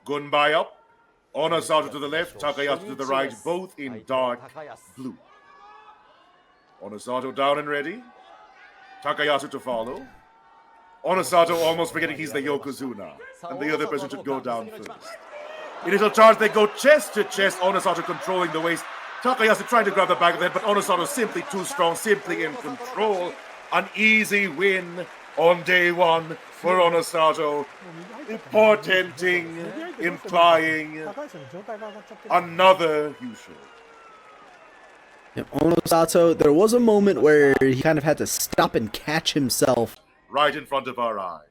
Gunbai up. Onosato to the left, Takayasu to the right, both in dark blue. Onosato down and ready. Takayasu to follow. Onosato almost forgetting he's the Yokozuna, and the other person should go down first. Initial charge, they go chest to chest, Onosato controlling the waist. Takayasu trying to grab the back of the head, but Onosato simply too strong, simply in control. An easy win on day one for Onosato, portenting, implying another Kyushu. Onosato, there was a moment where he kind of had to stop and catch himself. Right in front of our eyes.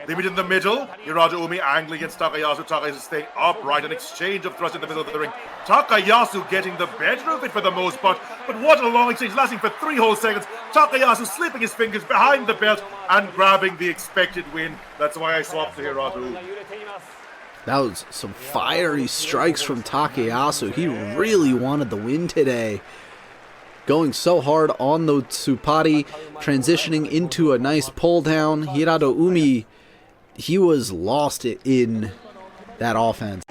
They meet in the middle. Hirata Umi angling against Takayasu. Takayasu staying upright. An exchange of thrust in the middle of the ring. Takayasu getting the better of it for the most part. But what a long exchange, lasting for 3 whole seconds. Takayasu slipping his fingers behind the belt and grabbing the expected win. That's why I swapped to Hirata Umi. That was some fiery strikes from Takayasu. He really wanted the win today. Going so hard on the Tsupari, transitioning into a nice pull down. Hirata Umi, he was lost in that offense.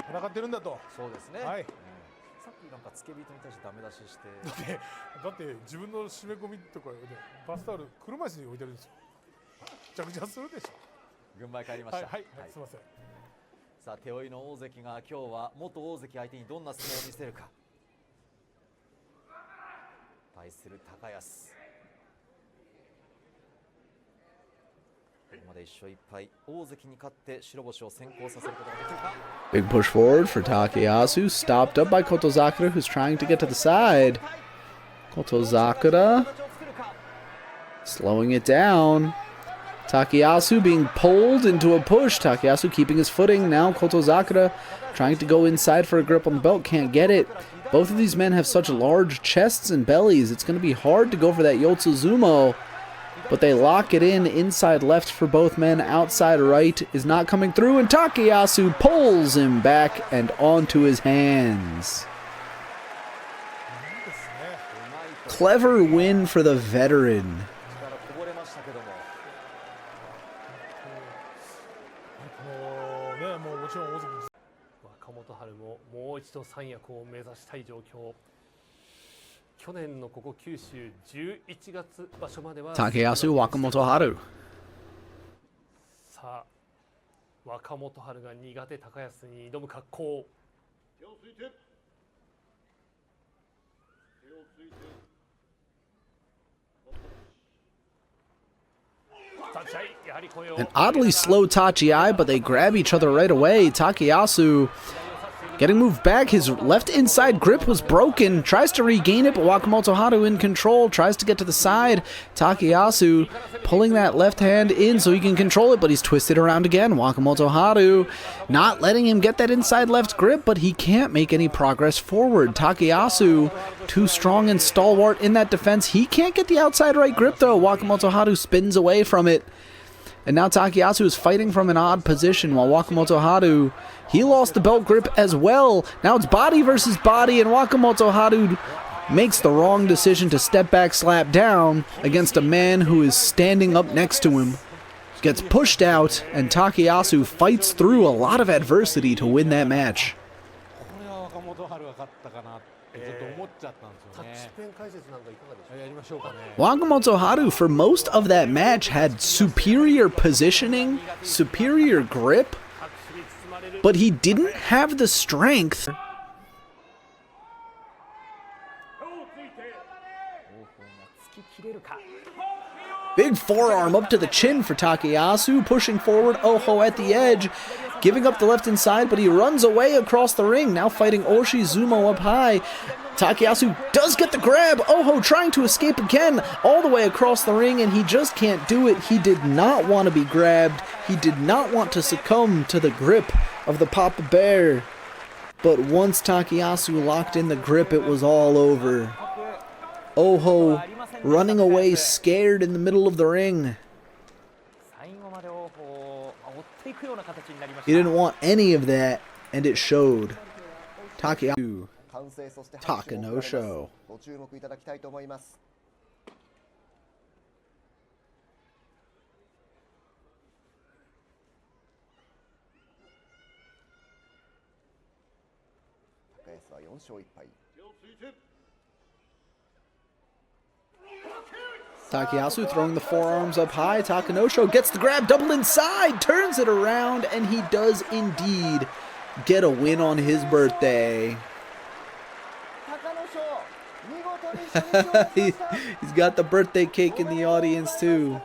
Big push forward for Takayasu, stopped up by Kotozakura, who's trying to get to the side. Kotozakura slowing it down. Takayasu being pulled into a push. Takayasu keeping his footing. Now Kotozakura trying to go inside for a grip on the belt. Can't get it. Both of these men have such large chests and bellies. It's going to be hard to go for that Yotsuzumo. But they lock it in. Inside left for both men. Outside right is not coming through. And Takayasu pulls him back and onto his hands. Clever win for the veteran. Takayasu Wakamoto Haru. An oddly slow Tachi-ai, but they grab each other right away. Takayasu getting moved back. His left inside grip was broken. Tries to regain it, but Wakamoto Haru in control. Tries to get to the side. Takayasu pulling that left hand in so he can control it, but he's twisted around again. Wakamoto Haru not letting him get that inside left grip, but he can't make any progress forward. Takayasu too strong and stalwart in that defense. He can't get the outside right grip though. Wakamoto Haru spins away from it. And now Takayasu is fighting from an odd position while Wakamoto Haru, he lost the belt grip as well. Now it's body versus body, and Wakamoto Haru makes the wrong decision to step back, slap down against a man who is standing up next to him. Gets pushed out, and Takayasu fights through a lot of adversity to win that match. Wakamoto Haru for most of that match had superior positioning, superior grip, but he didn't have the strength. Big forearm up to the chin for Takayasu, pushing forward Oho at the edge, giving up the left inside, but he runs away across the ring, now fighting Oshizumo up high. Takayasu does get the grab. Oho trying to escape again all the way across the ring, and he just can't do it. He did not want to be grabbed. He did not want to succumb to the grip of the Papa Bear. But once Takayasu locked in the grip, it was all over. Oho running away scared in the middle of the ring. He didn't want any of that, and it showed. Takayasu. Takano Show. Takayasu throwing the forearms up high. Takanosho gets the grab, double inside, turns it around, and he does indeed get a win on his birthday. He's got the birthday cake in the audience too.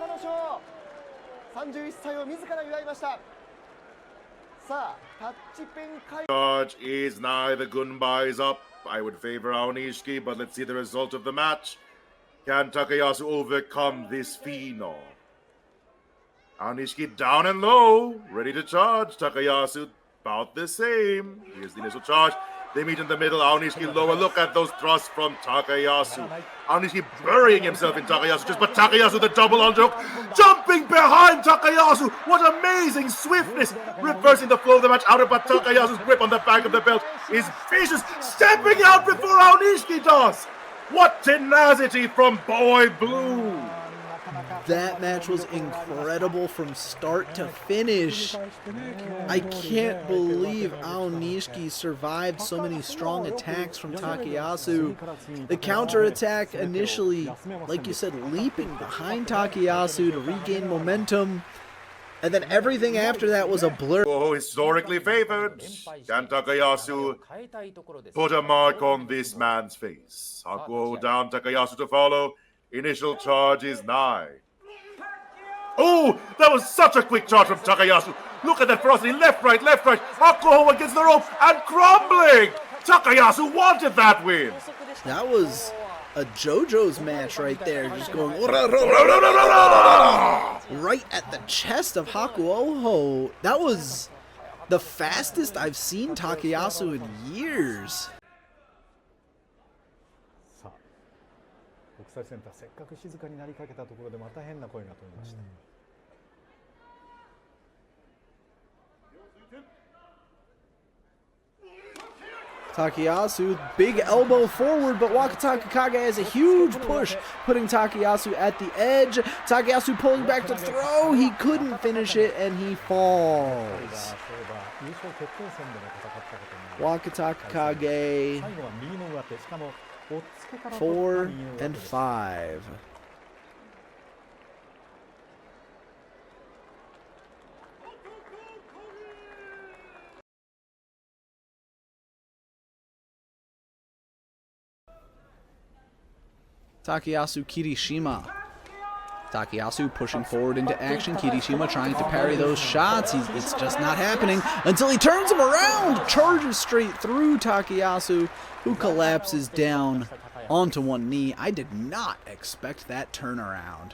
Charge is now, the Gunbai is up. I would favor Aonishiki, but let's see the result of the match. Can Takayasu overcome this phenom? Aonishiki down and low, ready to charge. Takayasu about the same. Here's the initial charge. They meet in the middle. Aonishiki lower. Look at those thrusts from Takayasu. Aonishiki burying himself in Takayasu. But Takayasu, the double underhook, jumping behind Takayasu. What amazing swiftness. Reversing the flow of the match out of, but Takayasu's grip on the back of the belt is vicious. Stepping out before Aonishiki does. What tenacity from Boy Blue. That match was incredible from start to finish. I can't believe Aonishiki survived so many strong attacks from Takayasu. The counterattack initially, like you said, leaping behind Takayasu to regain momentum. And then everything after that was a blur. Oh, historically favored. Can Takayasu put a mark on this man's face? Hakuo down, Takayasu to follow. Initial charge is 9. Oh, that was such a quick charge from Takayasu. Look at that ferocity. Left, right, left, right. Hakuo against the rope and crumbling. Takayasu wanted that win. That was a JoJo's match right there. Just going right at the chest of Hakuo. That was the fastest I've seen Takayasu in years. 国際センターせっかく静かになりかけたところでまた変な声が飛びました。Takayasu, big elbow forward, but Wakataka Kage has a huge push, putting Takayasu at the edge. Takayasu pulling back to throw. He couldn't finish it, and he falls. Wakataka Kage, 4 and 5. Takayasu Kirishima. Takayasu pushing forward into action. Kirishima trying to parry those shots. It's just not happening until he turns him around. Charges straight through Takayasu, who collapses down onto one knee. I did not expect that turnaround.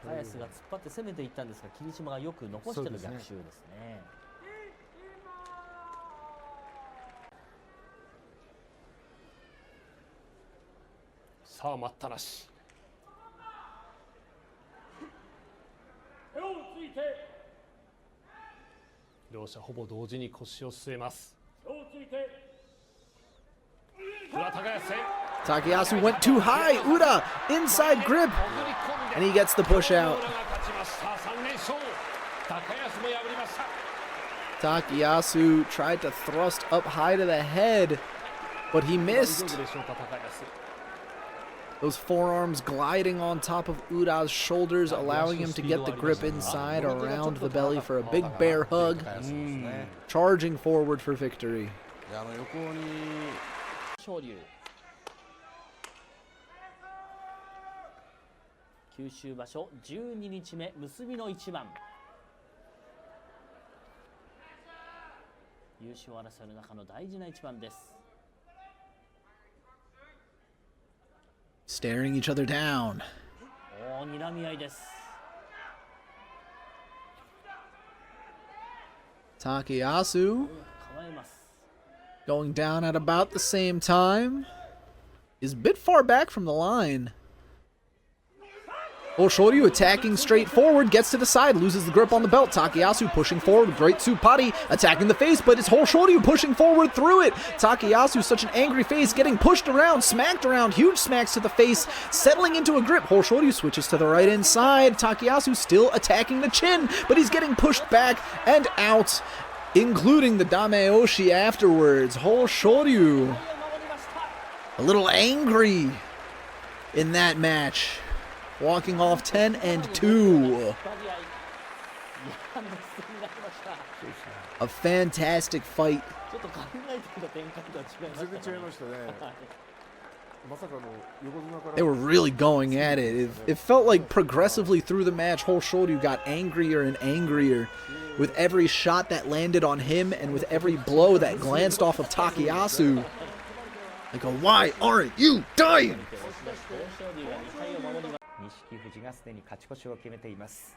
高安が突っ張って攻めていったんですが、霧島がよく残してる逆襲ですね。さあ待ったなし。手をついて。両者ほぼ同時に腰を据えます。手をついて。Takayasu went too high. Uda inside grip, and he gets the push out. Takayasu tried to thrust up high to the head, but he missed. Those forearms gliding on top of Uda's shoulders, allowing him to get the grip inside around the belly for a big bear hug. Charging forward for victory. 昇龍九州場所12日目結びの一番、優勝争いの中の大事な一番です。 Staring each other down. 睨み合いです。 Takayasu 構えます。 going down at about the same time. Is a bit far back from the line. Shoryu attacking straight forward, gets to the side, loses the grip on the belt. Takayasu pushing forward, great Tsupari, attacking the face, but it's Shoryu pushing forward through it. Takayasu, such an angry face, getting pushed around, smacked around, huge smacks to the face, settling into a grip. Shoryu switches to the right inside. Takayasu still attacking the chin, but he's getting pushed back and out, including the Dameoshi afterwards. Shoryu A little angry in that match. Walking off 10-2. A fantastic fight. ちょっと考えていた展開とは違いましたね。全然違いましたね。まさかの横綱から They were really going at it. It felt like progressively through the match, Hoshoryu got angrier and angrier with every shot that landed on him and with every blow that glanced off of Takayasu. Like, why aren't you dying? 錦富士がすでに勝ち越しを決めています。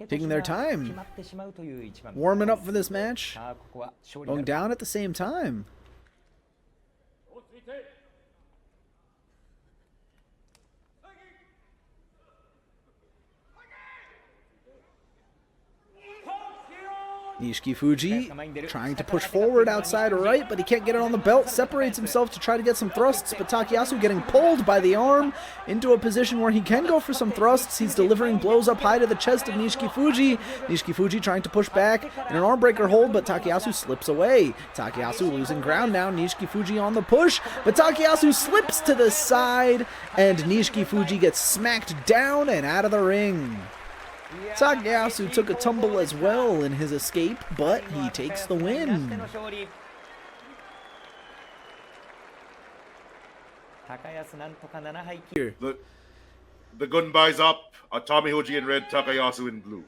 Taking their time, warming up for this match, going down at the same time. Nishiki Fuji trying to push forward outside right, but he can't get it on the belt. Separates himself to try to get some thrusts, but Takayasu getting pulled by the arm into a position where he can go for some thrusts. He's delivering blows up high to the chest of Nishiki Fuji. Nishiki Fuji trying to push back in an arm breaker hold, but Takayasu slips away. Takayasu losing ground now. Nishiki Fuji on the push, but Takayasu slips to the side, and Nishiki Fuji gets smacked down and out of the ring. Takayasu took a tumble as well in his escape, but he takes the win. Here. The gunbai's up. Atami Hoji in red, Takayasu in blue.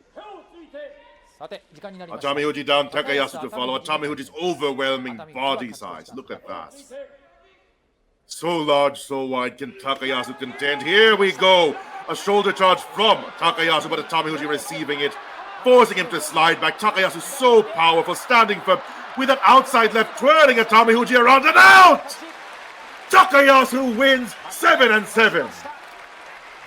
Atami Hoji down, Takayasu to follow. Atami Hoji's overwhelming body size. Look at that. So large, so wide. Can Takayasu contend? Here we go. A shoulder charge from Takayasu, but Atami Hoji receiving it, forcing him to slide back. Takayasu so powerful, standing firm with an outside left, twirling Atami Hoji around and out! Takayasu wins 7-7.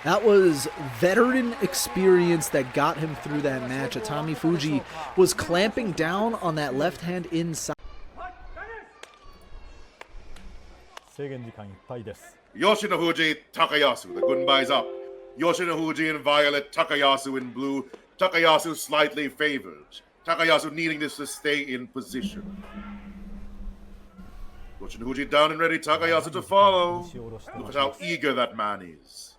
That was veteran experience that got him through that match. Atami Fuji was clamping down on that left hand inside. 制限時間いっぱいです。 Yoshino Fuji, Takayasu. The gunbai's up. Yoshino Fuji in violet, Takayasu in blue. Takayasu slightly favored. Takayasu needing this to stay in position. Yoshino Fuji down and ready, Takayasu to follow. Look at how eager that man is.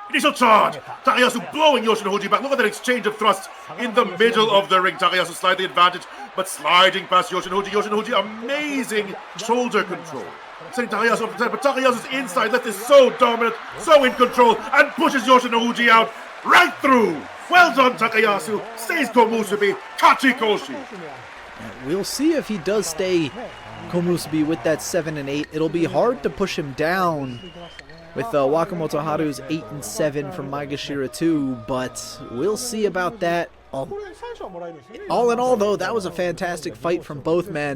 Initial charge! Takayasu blowing Yoshino Fuji back. Look at that exchange of thrusts in the middle of the ring. Takayasu slightly advantaged, but sliding past Yoshino Fuji. Yoshino Fuji, amazing shoulder control. Setting Takayasu up to 10, but Takayasu's inside left is so dominant, so in control, and pushes Yoshino Fuji out right through. Well done, Takayasu. Stays Komusubi. Kachi-Koshi. We'll see if he does stay Komusubi with that 7 and 8. It'll be hard to push him down with Wakamoto Haru's 8 and 7 from Maegashira 2, but we'll see about that. All in all, though, that was a fantastic fight from both men.